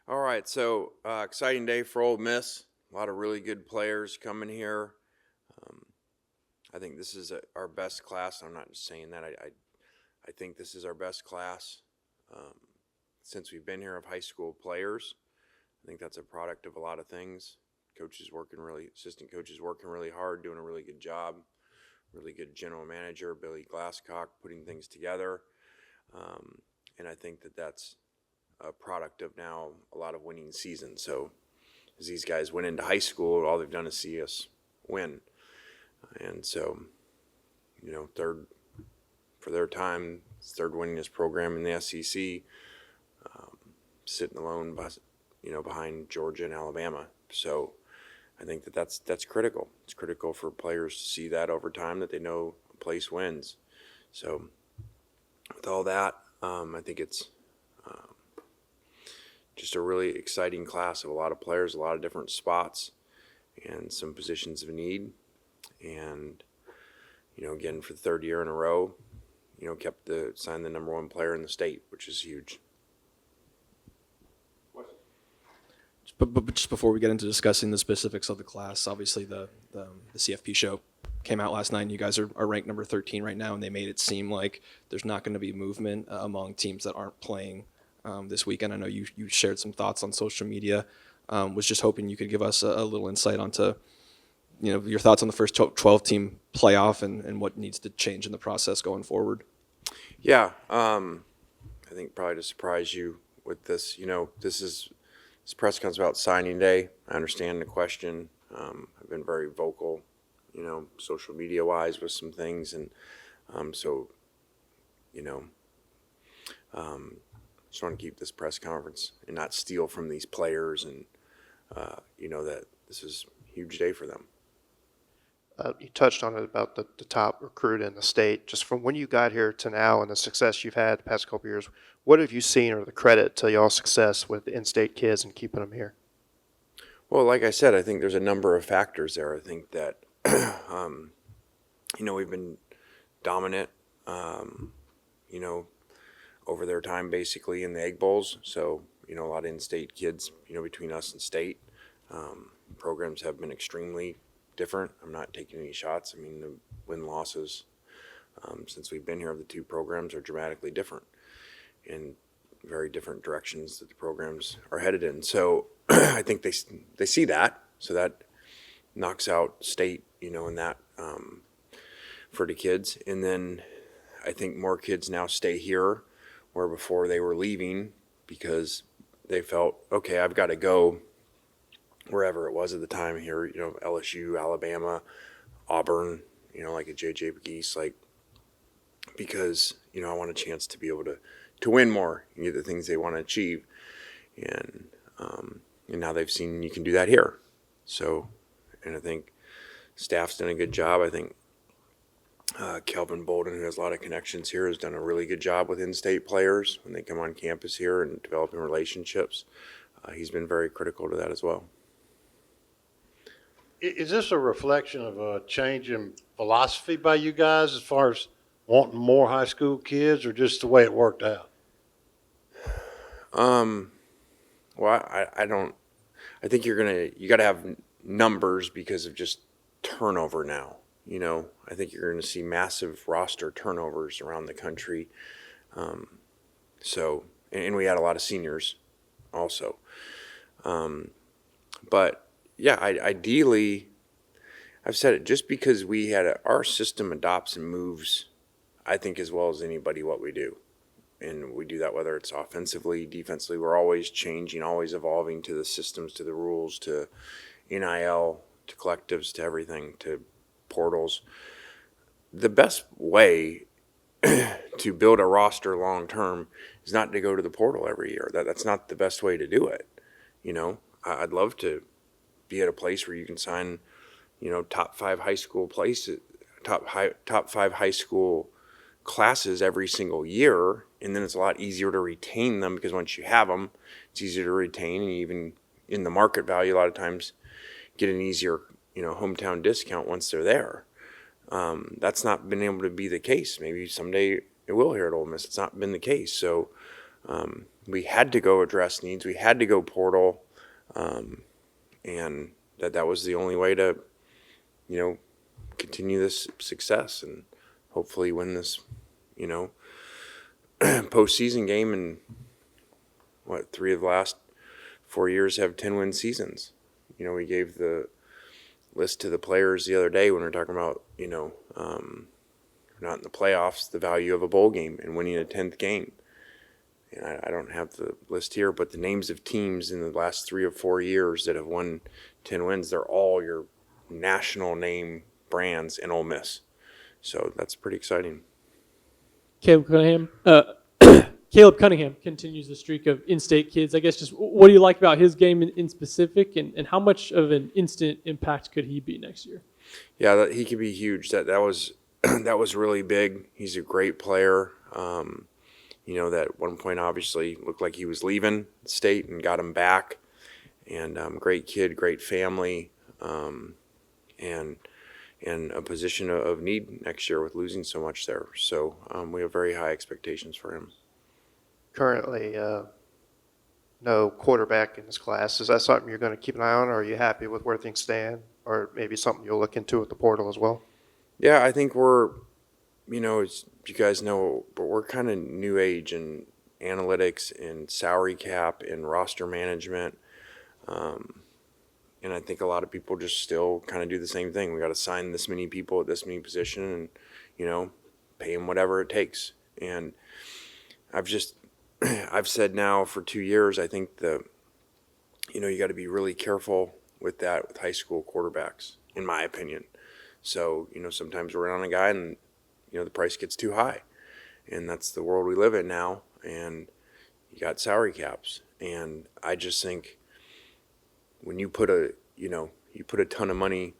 All right, so exciting day for Ole Miss. A lot of really good players coming here. Um, I think this is our best class. I'm not just saying that. I think this is our best class um, since we've been here of high school players. I think that's a product of a lot of things. Assistant coaches working really hard, doing a really good job. Really good general manager, Billy Glasscock, putting things together. And I think that that's a product of now a lot of winning seasons. So as these guys went into high school, all they've done is see us win. And so, third for their time, third winningest program in the SEC, sitting alone, behind Georgia and Alabama. So I think that that's critical. It's critical for players to see that over time, that they know a place wins. So with all that, I think it's just a really exciting class of a lot of players, a lot of different spots, and some positions of need. And again, for the third year in a row, signed the number one player in the state, which is huge. But just before we get into discussing the specifics of the class, obviously the CFP show came out last night, and you guys are ranked number 13 right now, and they made it seem like there's not going to be movement among teams that aren't playing this weekend. I know you shared some thoughts on social media. Was just hoping you could give us a little insight onto your thoughts on the first 12-team playoff and what needs to change in the process going forward. Yeah, I think probably to surprise you with this, this press comes about signing day. I understand the question. I've been very vocal, social media wise with some things, and just want to keep this press conference and not steal from these players, and that this is a huge day for them. You touched on it about the top recruit in the state. Just from when you got here to now and the success you've had the past couple of years, what have you seen or the credit to y'all's success with the in-state kids and keeping them here? Well, like I said, I think there's a number of factors there. I think that, we've been dominant, over their time basically in the Egg Bowls. So, a lot of in-state kids, between us and state, programs have been extremely different. I'm not taking any shots. I mean, the win-losses since we've been here of the two programs are dramatically different in very different directions that the programs are headed in. So I think they see that. So that knocks out state, in that for the kids. And then I think more kids now stay here where before they were leaving because they felt, okay, I've got to go wherever it was at the time here, LSU, Alabama, Auburn, like a JJ McGeese, because, I want a chance to be able to win more and get the things they want to achieve. And now they've seen you can do that here. So, and I think staff's done a good job. I think Kelvin Bolden, who has a lot of connections here, has done a really good job with in-state players when they come on campus here and developing relationships. He's been very critical to that as well. Is this a reflection of a change in philosophy by you guys as far as wanting more high school kids, or just the way it worked out? Well, I don't. I think you got to have numbers because of just turnover now. I think you're going to see massive roster turnovers around the country. So, and we had a lot of seniors also. But yeah, ideally, I've said it, just because our system adopts and moves, I think, as well as anybody what we do. And we do that whether it's offensively, defensively. We're always changing, always evolving to the systems, to the rules, to NIL, to collectives, to everything, to portals. The best way to build a roster long term is not to go to the portal every year. That's not the best way to do it. I'd love to be at a place where you can sign, top five high school classes every single year, and then it's a lot easier to retain them because once you have them, it's easier to retain, and even in the market value, a lot of times get an easier, hometown discount once they're there. That's not been able to be the case. Maybe someday it will here at Ole Miss. It's not been the case. So we had to go address needs. We had to go portal, and that was the only way to, continue this success and hopefully win this, postseason game. And what, 3 of the last 4 years have 10-win seasons. We gave the list to the players the other day when we were talking about, not in the playoffs, the value of a bowl game and winning a 10th game. And I don't have the list here, but the names of teams in the last 3 or 4 years that have won 10 wins, they're all your national name brands in Ole Miss. So that's pretty exciting. Caleb Cunningham. Caleb Cunningham continues the streak of in-state kids. I guess just what do you like about his game in specific, and how much of an instant impact could he be next year? Yeah, he could be huge. That was that was really big. He's a great player. That at one point obviously looked like he was leaving the state and got him back. And great kid, great family, and in a position of need next year with losing so much there. So we have very high expectations for him. Currently, no quarterback in this class. Is that something you're going to keep an eye on, or are you happy with where things stand, or maybe something you'll look into with the portal as well? Yeah, I think we're, as you guys know, but we're kind of new age in analytics and salary cap and roster management. And I think a lot of people just still kind of do the same thing. We got to sign this many people at this many position and, pay them whatever it takes. And I've said now for 2 years, I think you got to be really careful with that with high school quarterbacks, in my opinion. So, sometimes we're on a guy and, the price gets too high. And that's the world we live in now. And you got salary caps. And I just think when you put a ton of money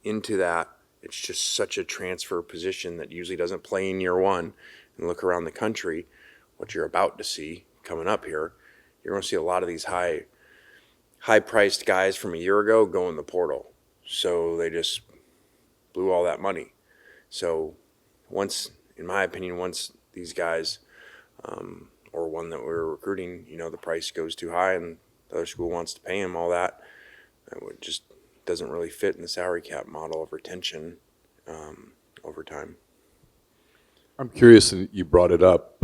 into that, it's just such a transfer position that usually doesn't play in year one. And look around the country, what you're about to see coming up here, you're going to see a lot of these high-priced guys from a year ago go in the portal. So they just blew all that money. So in my opinion, once these guys, or one that we're recruiting, the price goes too high and the other school wants to pay him all that, it just doesn't really fit in the salary cap model of retention over time. I'm curious, and you brought it up,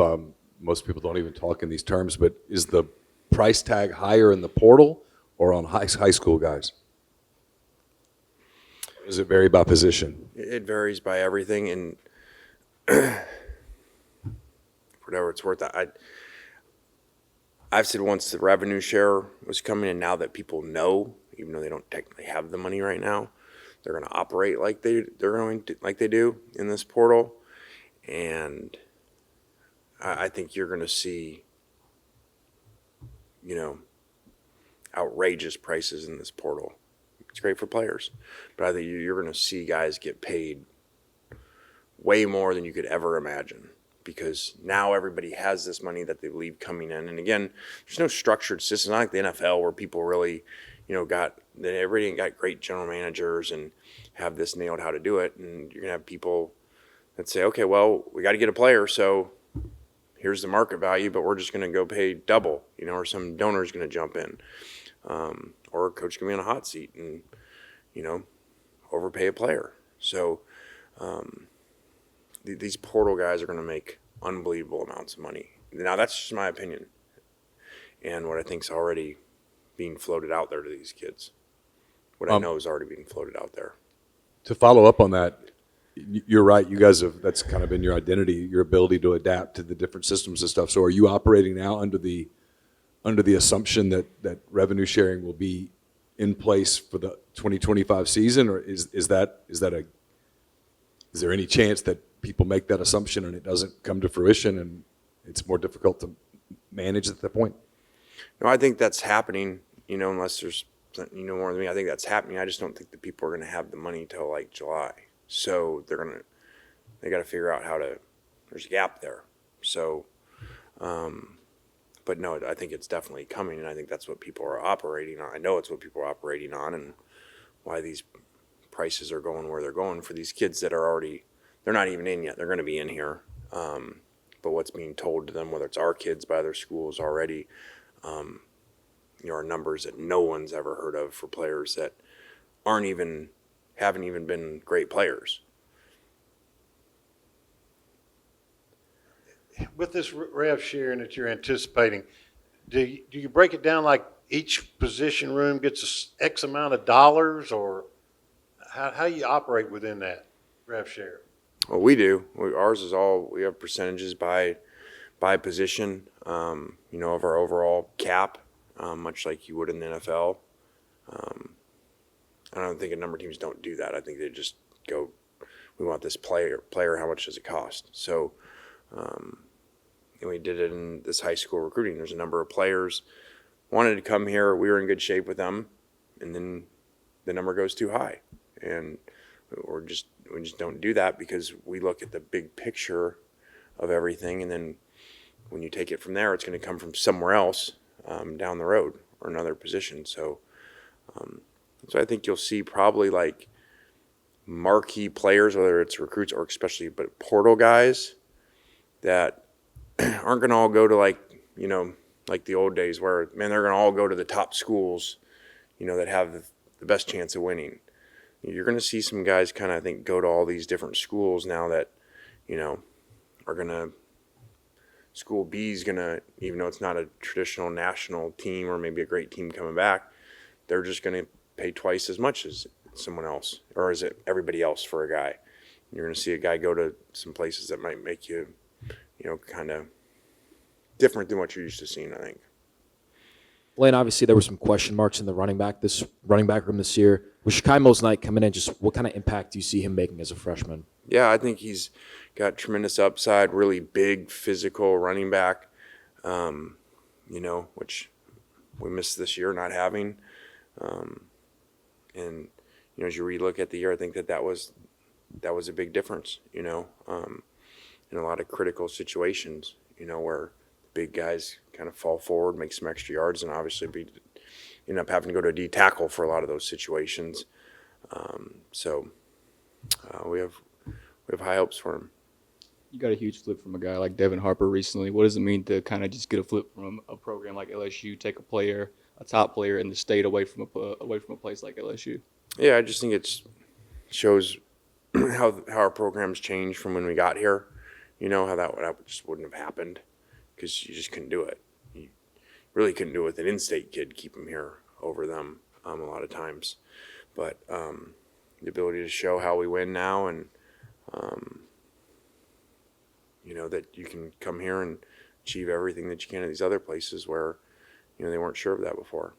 most people don't even talk in these terms, but is the price tag higher in the portal or on high school guys? Does it vary by position? It varies by everything, and whatever it's worth, I've said once the revenue share was coming, and now that people know, even though they don't technically have the money right now, they're going to operate like they do in this portal, and I think you're going to see, outrageous prices in this portal. It's great for players, but I think you're going to see guys get paid way more than you could ever imagine, because now everybody has this money that they leave coming in. And again, there's no structured system, not like the NFL where people really, everybody got great general managers and have this nailed how to do it. And you're going to have people that say, okay, well, we got to get a player, so here's the market value, but we're just going to go pay double, or some donor's going to jump in. Or a coach can be on a hot seat and, overpay a player. So these portal guys are going to make unbelievable amounts of money. Now, that's just my opinion and what I think is already being floated out there to these kids. What I know is already being floated out there. To follow up on that, you're right. You guys that's kind of been your identity, your ability to adapt to the different systems and stuff. So are you operating now under the assumption that revenue sharing will be in place for the 2025 season, or is there any chance that people make that assumption and it doesn't come to fruition and it's more difficult to manage at that point? No, I think that's happening, unless there's, more than me. I think that's happening. I just don't think the people are going to have the money till like July. So they got to figure out there's a gap there. So, but no, I think it's definitely coming, and I think that's what people are operating on. I know it's what people are operating on, and why these prices are going where they're going for these kids that are already, they're not even in yet. They're going to be in here but what's being told to them, whether it's our kids by their schools already, are numbers that no one's ever heard of for players that haven't even been great players. With this rev sharing that you're anticipating, do you break it down like each position room gets X amount of dollars, or how you operate within that rev share? Well, we do. Ours is we have percentages by position, of our overall cap, much like you would in the NFL. I don't think a number of teams don't do that. I think they just go, we want this player, how much does it cost? So, and we did it in this high school recruiting. There's a number of players wanted to come here. We were in good shape with them, and then the number goes too high. And we just don't do that because we look at the big picture of everything, and then when you take it from there, it's going to come from somewhere else down the road or another position. So I think you'll see probably like marquee players, whether it's recruits or especially but portal guys that aren't going to all go to like the old days where, man, they're going to all go to the top schools, that have the best chance of winning. You're going to see some guys kind of, I think, go to all these different schools now that, are going to, school B is going to, even though it's not a traditional national team or maybe a great team coming back, they're just going to pay twice as much as someone else, or is it everybody else for a guy? You're going to see a guy go to some places that might make you, kind of different than what you're used to seeing, I think. Blaine, obviously there were some question marks in the running back room this year. With Shakai Mosnight coming in, just what kind of impact do you see him making as a freshman? Yeah, I think he's got tremendous upside, really big, physical running back, which we missed this year not having. And, as you relook at the year, I think that was a big difference, in a lot of critical situations, where big guys kind of fall forward, make some extra yards, and obviously end up having to go to a D tackle for a lot of those situations. We have high hopes for him. You got a huge flip from a guy like Devin Harper recently. What does it mean to kind of just get a flip from a program like LSU, take a top player in the state away from a place like LSU? Yeah, I just think it shows how our programs changed from when we got here. How that just wouldn't have happened because you just couldn't do it. You really couldn't do it with an in-state kid, keep him here over them a lot of times. But the ability to show how we win now and, that you can come here and achieve everything that you can at these other places where, they weren't sure of that before.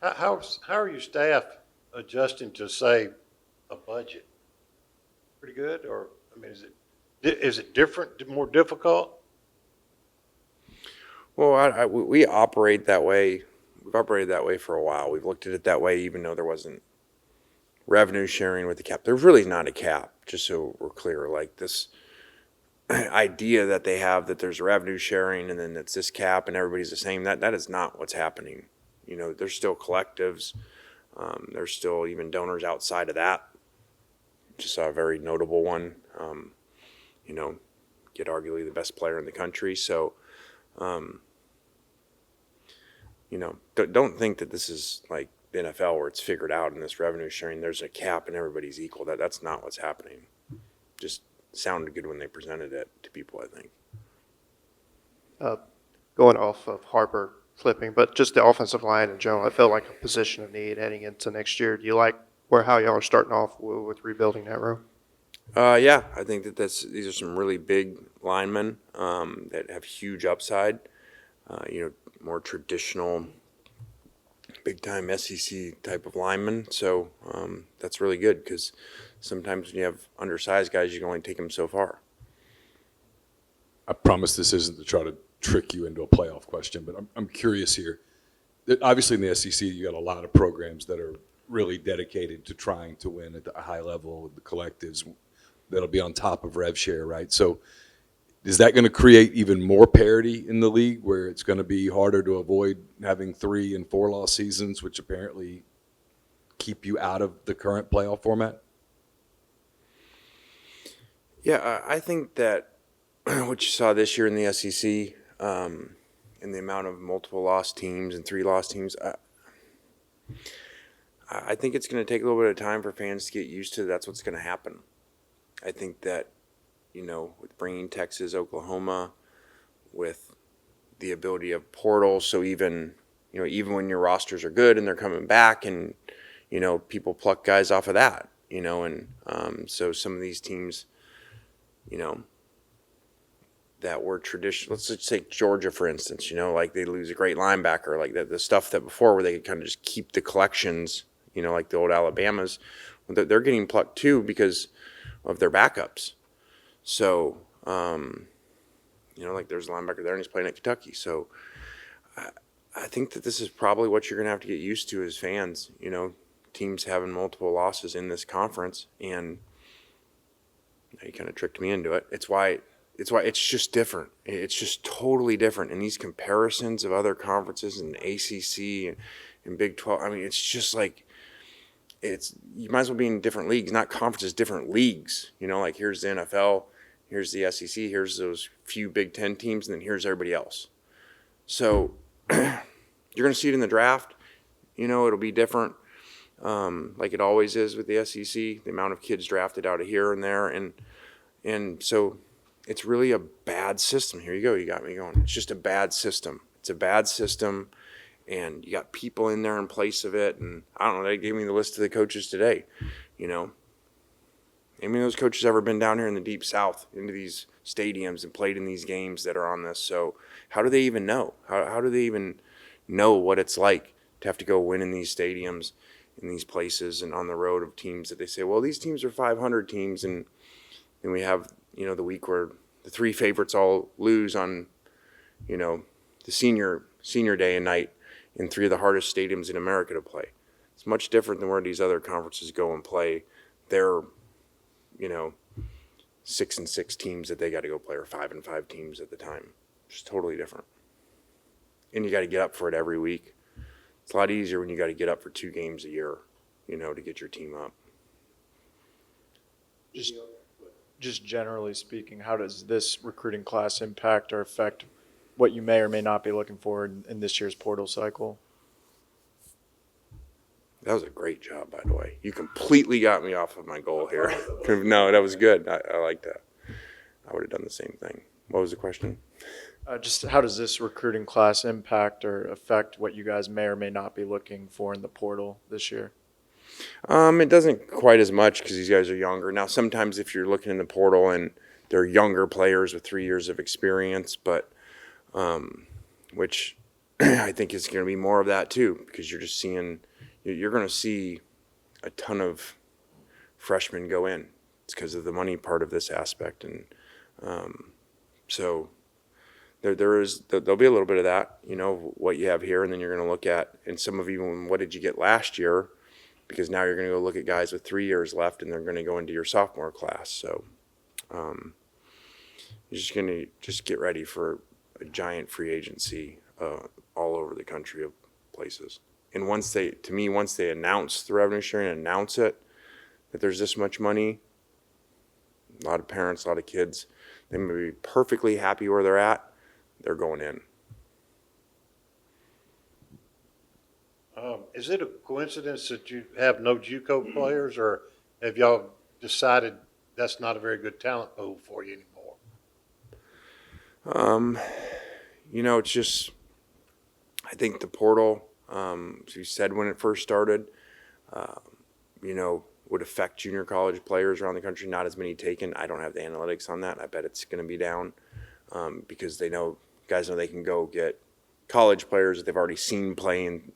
How are your staff adjusting to, say, a budget? Pretty good, or I mean, is it different, more difficult? Well, we operate that way. We've operated that way for a while. We've looked at it that way, even though there wasn't revenue sharing with the cap. There's really not a cap, just so we're clear. Like this idea that they have that there's revenue sharing and then it's this cap and everybody's the same. That is not what's happening. There's still collectives. There's still even donors outside of that. Just saw a very notable one. Get arguably the best player in the country. So, don't think that this is like the NFL where it's figured out in this revenue sharing. There's a cap and everybody's equal. That's not what's happening. Just sounded good when they presented it to people, I think. Going off of Harper flipping, but just the offensive line in general, I felt like a position of need heading into next year. Do you like how y'all are starting off with rebuilding that room? Yeah, I think that these are some really big linemen that have huge upside. More traditional, big-time SEC type of linemen. So that's really good because sometimes when you have undersized guys, you can only take them so far. I promise this isn't to try to trick you into a playoff question, but I'm curious here. Obviously in the SEC, you got a lot of programs that are really dedicated to trying to win at a high level, the collectives that'll be on top of rev share, right? So is that going to create even more parity in the league where it's going to be harder to avoid having 3 and 4 loss seasons, which apparently keep you out of the current playoff format? Yeah, I think that what you saw this year in the SEC, and the amount of multiple loss teams and 3 loss teams, I think it's going to take a little bit of time for fans to get used to that's what's going to happen. I think that, with bringing Texas, Oklahoma, with the ability of portals, so even when your rosters are good and they're coming back, and people pluck guys off of that, and so some of these teams, that were traditional. Let's just take Georgia, for instance, like they lose a great linebacker, like the stuff that before where they could kind of just keep the collections, like the old Alabamas, they're getting plucked too because of their backups. So, like there's a linebacker there and he's playing at Kentucky. So I think that this is probably what you're going to have to get used to as fans, teams having multiple losses in this conference. And you kind of tricked me into it. It's why it's just different. It's just totally different. And these comparisons of other conferences and ACC and Big 12, I mean, it's just like, you might as well be in different leagues, not conferences, different leagues. Like here's the NFL, here's the SEC, here's those few Big 10 teams, and then here's everybody else. So you're going to see it in the draft. It'll be different, like it always is with the SEC, the amount of kids drafted out of here and there. And so it's really a bad system. Here you go. You got me going. It's just a bad system. It's a bad system. And you got people in there in place of it. And I don't know, they gave me the list of the coaches today. Any of those coaches ever been down here in the deep south into these stadiums and played in these games that are on this? So how do they even know? How do they even know what it's like to have to go win in these stadiums, in these places, and on the road of teams that they say, well, these teams are 500 teams, and then we have, the week where the 3 favorites all lose on, the senior day and night in 3 of the hardest stadiums in America to play. It's much different than where these other conferences go and play their, 6-6 teams that they got to go play, or 5-5 teams at the time. Just totally different. And you got to get up for it every week. It's a lot easier when you got to get up for 2 games a year, to get your team up. Just generally speaking, how does this recruiting class impact or affect what you may or may not be looking for in this year's portal cycle? That was a great job, by the way. You completely got me off of my goal here. No, that was good. I like that. I would have done the same thing. What was the question? Just how does this recruiting class impact or affect what you guys may or may not be looking for in the portal this year? It doesn't quite as much because these guys are younger. Now, sometimes if you're looking in the portal and they're younger players with 3 years of experience, but which I think is going to be more of that too, because you're going to see a ton of freshmen go in. It's because of the money part of this aspect. And so there'll be a little bit of that, what you have here, and then you're going to look at, and some of even what did you get last year, because now you're going to go look at guys with 3 years left, and they're going to go into your sophomore class. So you're just going to get ready for a giant free agency all over the country of places. And once they announce the revenue sharing and announce it, that there's this much money, a lot of parents, a lot of kids, they may be perfectly happy where they're at. They're going in. Is it a coincidence that you have no JUCO players, or have y'all decided that's not a very good talent pool for you anymore? It's just, I think the portal, as you said when it first started, would affect junior college players around the country. Not as many taken. I don't have the analytics on that. I bet it's going to be down because guys know they can go get college players that they've already seen playing,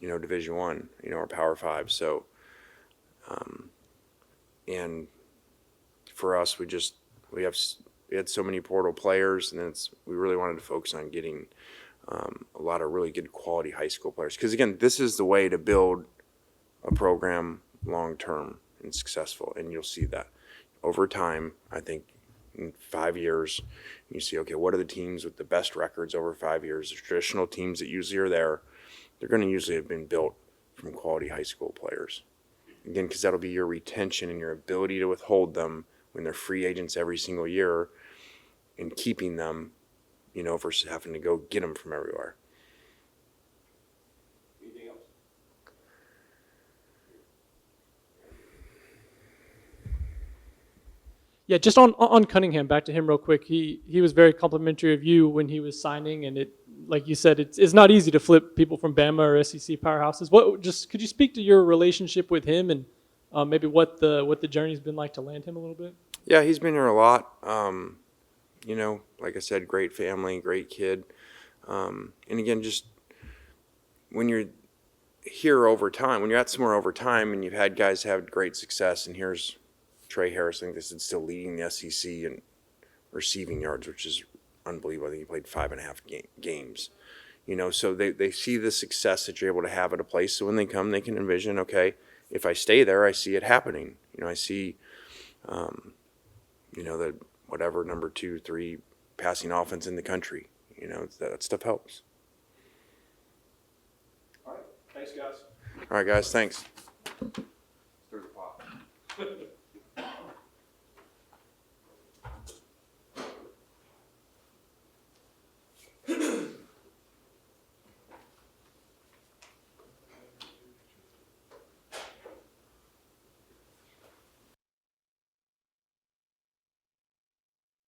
Division I, or Power 5. So, and for us, we had so many portal players, and we really wanted to focus on getting a lot of really good quality high school players. Because again, this is the way to build a program long term and successful, and you'll see that over time. I think in 5 years, you see, okay, what are the teams with the best records over 5 years? The traditional teams that usually are there, they're going to usually have been built from quality high school players. Again, because that'll be your retention and your ability to withhold them when they're free agents every single year, and keeping them, you know, versus having to go get them from everywhere. Yeah, just on Cunningham, back to him real quick. He was very complimentary of you when he was signing, and it, like you said, it's not easy to flip people from Bama or SEC powerhouses. What, just could you speak to your relationship with him and maybe what the journey's been like to land him a little bit? Yeah, he's been here a lot. You know, like I said, great family, great kid. And again, just when you're here over time, when you're at somewhere over time and you've had guys have great success, and here's Trey Harris, I think this is still leading the SEC in receiving yards, which is unbelievable. I think he played 5.5 games. You know, so they see the success that you're able to have at a place. So when they come, they can envision, okay, if I stay there, I see it happening. You know, I see, you know, the whatever number 2, 3 passing offense in the country. You know, that stuff helps. All right, thanks, guys. All right, guys, thanks. Stir the pot.